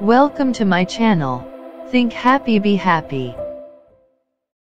Welcome to my channel. Think happy, be happy.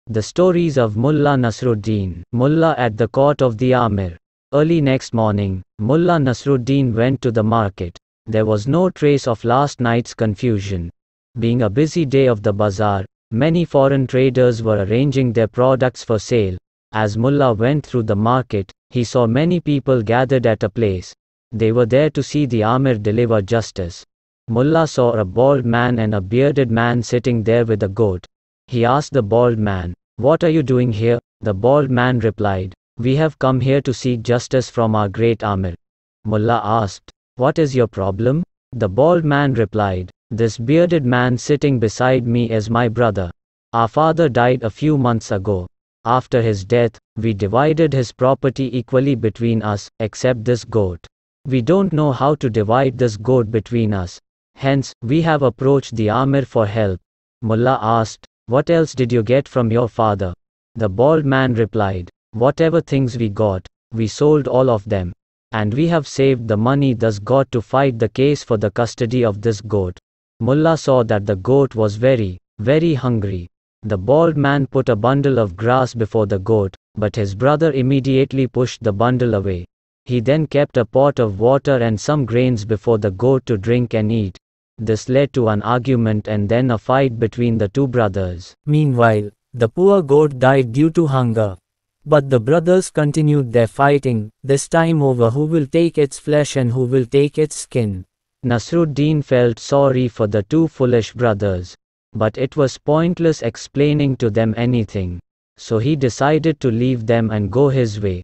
The stories of Mulla Nasruddin. Mulla at the court of the Amir. Early next morning, Mulla Nasruddin went to the market. There was no trace of last night's confusion. Being a busy day of the bazaar, many foreign traders were arranging their products for sale. As Mulla went through the market, he saw many people gathered at a place. They were there to see the Amir deliver justice. Mulla saw a bald man and a bearded man sitting there with a goat. He asked the bald man, "What are you doing here?" The bald man replied, "We have come here to seek justice from our great Amir." Mulla asked, "What is your problem?" The bald man replied, "This bearded man sitting beside me is my brother. Our father died a few months ago. After his death, we divided his property equally between us, except this goat. We don't know how to divide this goat between us. Hence, we have approached the Amir for help." Mulla asked, "What else did you get from your father?" The bald man replied, "Whatever things we got, we sold all of them. And we have saved the money thus got to fight the case for the custody of this goat." Mulla saw that the goat was very, very hungry. The bald man put a bundle of grass before the goat, but his brother immediately pushed the bundle away. He then kept a pot of water and some grains before the goat to drink and eat. This led to an argument and then a fight between the two brothers. Meanwhile, the poor goat died due to hunger. But the brothers continued their fighting, this time over who will take its flesh and who will take its skin. Nasruddin felt sorry for the two foolish brothers. But it was pointless explaining to them anything. So he decided to leave them and go his way.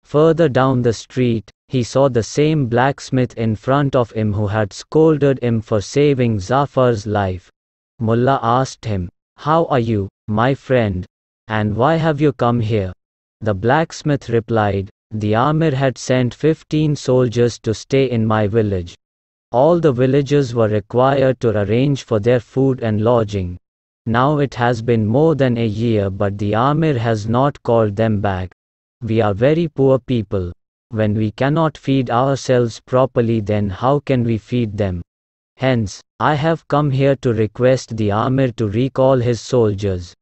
Further down the street, he saw the same blacksmith in front of him who had scolded him for saving Zafar's life. Mulla asked him, "How are you, my friend? And why have you come here?" The blacksmith replied, "The Amir had sent 15 soldiers to stay in my village. All the villagers were required to arrange for their food and lodging. Now it has been more than a year but the Amir has not called them back. We are very poor people. When we cannot feed ourselves properly, then how can we feed them? Hence, I have come here to request the Amir to recall his soldiers."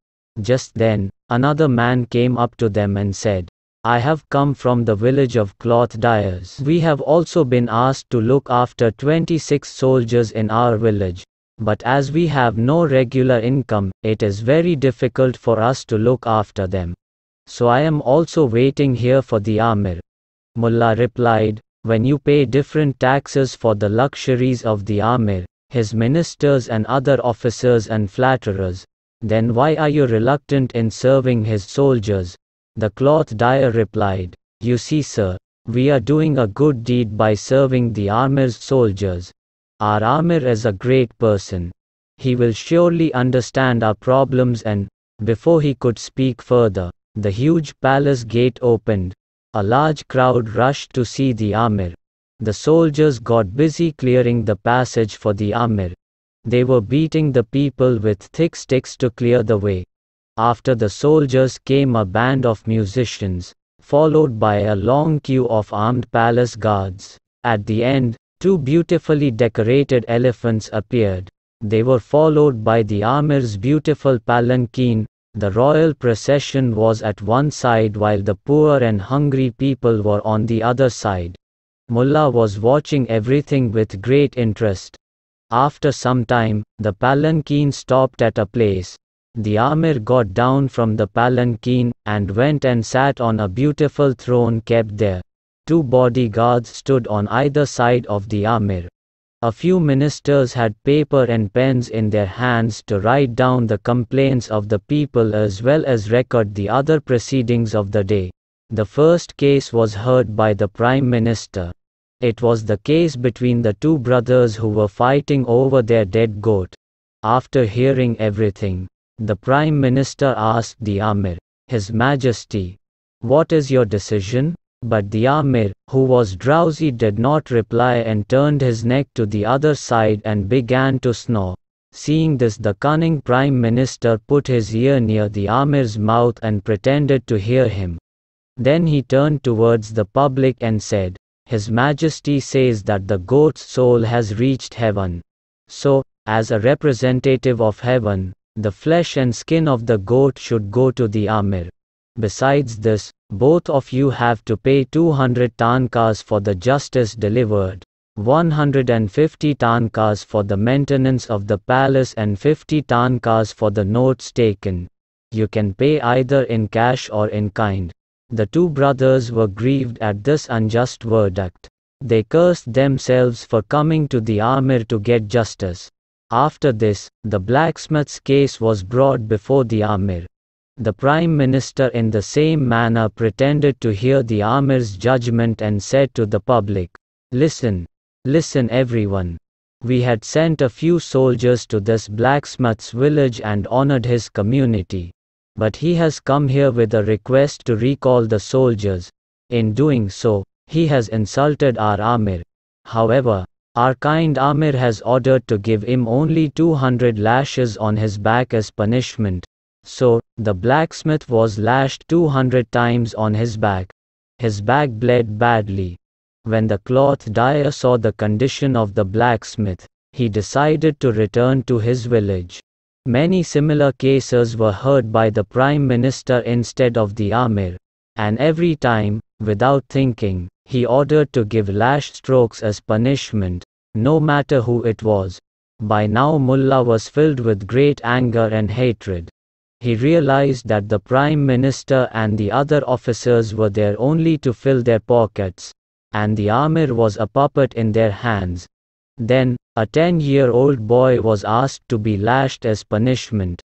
Just then, another man came up to them and said, "I have come from the village of cloth dyers. We have also been asked to look after 26 soldiers in our village. But as we have no regular income, it is very difficult for us to look after them. So I am also waiting here for the Amir." Mulla replied, "When you pay different taxes for the luxuries of the Amir, his ministers and other officers and flatterers, then why are you reluctant in serving his soldiers?" The cloth dyer replied, "You see, sir, we are doing a good deed by serving the Amir's soldiers. Our Amir is a great person. He will surely understand our problems." And, before he could speak further, the huge palace gate opened. A large crowd rushed to see the Amir. The soldiers got busy clearing the passage for the Amir. They were beating the people with thick sticks to clear the way. After the soldiers came a band of musicians, followed by a long queue of armed palace guards. At the end, 2 beautifully decorated elephants appeared. They were followed by the Amir's beautiful palanquin. The royal procession was at one side while the poor and hungry people were on the other side. Mulla was watching everything with great interest. After some time, the palanquin stopped at a place. The Amir got down from the palanquin, and went and sat on a beautiful throne kept there. 2 bodyguards stood on either side of the Amir. A few ministers had paper and pens in their hands to write down the complaints of the people as well as record the other proceedings of the day. The first case was heard by the Prime Minister. It was the case between the 2 brothers who were fighting over their dead goat. After hearing everything, the Prime Minister asked the Amir, "His Majesty, what is your decision?" But the Amir, who was drowsy, did not reply and turned his neck to the other side and began to snore. Seeing this, the cunning Prime Minister put his ear near the Amir's mouth and pretended to hear him. Then he turned towards the public and said, "His Majesty says that the goat's soul has reached heaven. So, As a representative of heaven, the flesh and skin of the goat should go to the Amir. Besides this, both of you have to pay 200 tankas for the justice delivered, 150 tankas for the maintenance of the palace and 50 tankas for the notes taken. You can pay either in cash or in kind. The two brothers were grieved at this unjust verdict. They cursed themselves for coming to the Amir to get justice. After this, the blacksmith's case was brought before the Amir. The Prime Minister in the same manner pretended to hear the Amir's judgment and said to the public, "Listen, listen everyone. We had sent a few soldiers to this blacksmith's village and honored his community. But he has come here with a request to recall the soldiers. In doing so, he has insulted our Amir. However, our kind Amir has ordered to give him only 200 lashes on his back as punishment." So, the blacksmith was lashed 200 times on his back. His back bled badly. When the cloth dyer saw the condition of the blacksmith, he decided to return to his village. Many similar cases were heard by the Prime Minister instead of the Amir, and every time, without thinking, he ordered to give lash strokes as punishment, no matter who it was. By now Mulla was filled with great anger and hatred. He realized that the Prime Minister and the other officers were there only to fill their pockets, and the Amir was a puppet in their hands. Then, a 10-year-old boy was asked to be lashed as punishment.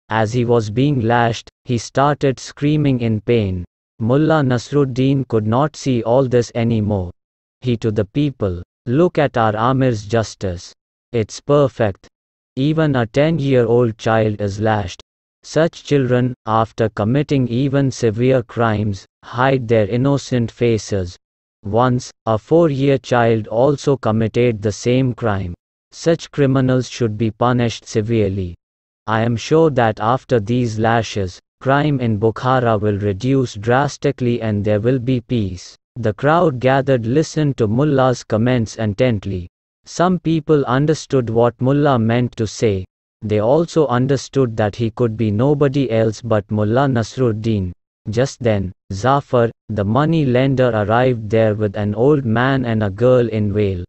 As he was being lashed, he started screaming in pain. Mulla Nasruddin could not see all this anymore. He to the people, "Look at our Amir's justice. It's perfect. Even a 10-year-old child is lashed." Such children, after committing even severe crimes, hide their innocent faces. Once, a 4-year child also committed the same crime. Such criminals should be punished severely. I am sure that after these lashes, crime in Bukhara will reduce drastically and there will be peace. The crowd gathered listened to Mulla's comments intently. Some people understood what Mulla meant to say. They also understood that he could be nobody else but Mulla Nasruddin. Just then, Zafar, the money lender, arrived there with an old man and a girl in veil.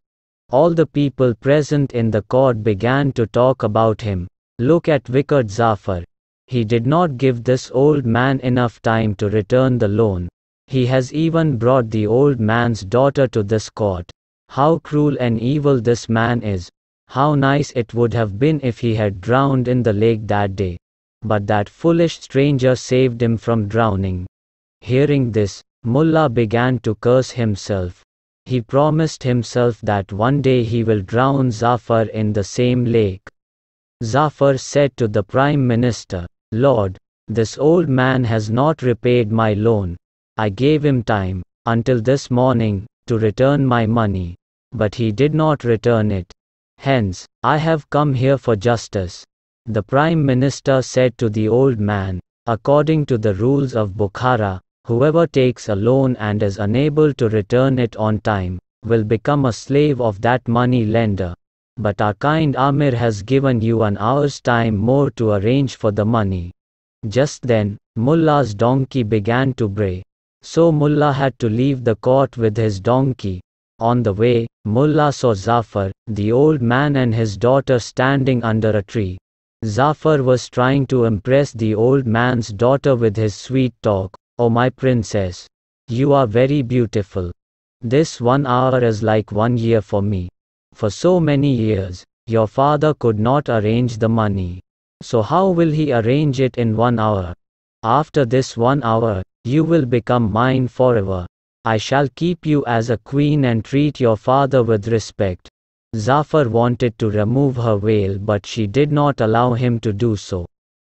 All the people present in the court began to talk about him. "Look at wicked Zafar. He did not give this old man enough time to return the loan. He has even brought the old man's daughter to this court. How cruel and evil this man is. How nice it would have been if he had drowned in the lake that day. But that foolish stranger saved him from drowning." Hearing this, Mulla began to curse himself. He promised himself that one day he will drown Zafar in the same lake. Zafar said to the Prime Minister, "Lord, this old man has not repaid my loan. I gave him time, until this morning, to return my money. But he did not return it. Hence, I have come here for justice." The Prime Minister said to the old man, "According to the rules of Bukhara, whoever takes a loan and is unable to return it on time, will become a slave of that money lender. But our kind Amir has given you an hour's time more to arrange for the money." Just then, Mulla's donkey began to bray. So Mulla had to leave the court with his donkey. On the way, Mulla saw Zafar, the old man and his daughter standing under a tree. Zafar was trying to impress the old man's daughter with his sweet talk. "Oh my princess, you are very beautiful. This 1 hour is like 1 year for me. For so many years, your father could not arrange the money. So how will he arrange it in 1 hour? After this 1 hour, you will become mine forever. I shall keep you as a queen and treat your father with respect." Zafar wanted to remove her veil, but she did not allow him to do so.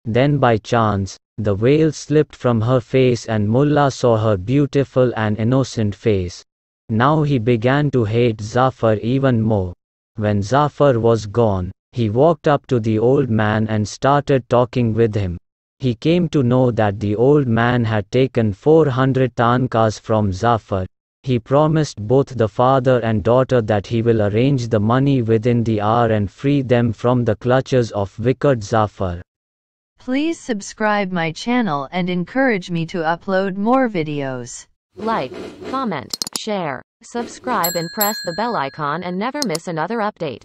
Then by chance, the veil slipped from her face and Mulla saw her beautiful and innocent face. Now he began to hate Zafar even more. When Zafar was gone, he walked up to the old man and started talking with him. He came to know that the old man had taken 400 tankas from Zafar. He promised both the father and daughter that he will arrange the money within the hour and free them from the clutches of wicked Zafar. Please subscribe my channel and encourage me to upload more videos. Like, comment, share, subscribe and press the bell icon and never miss another update.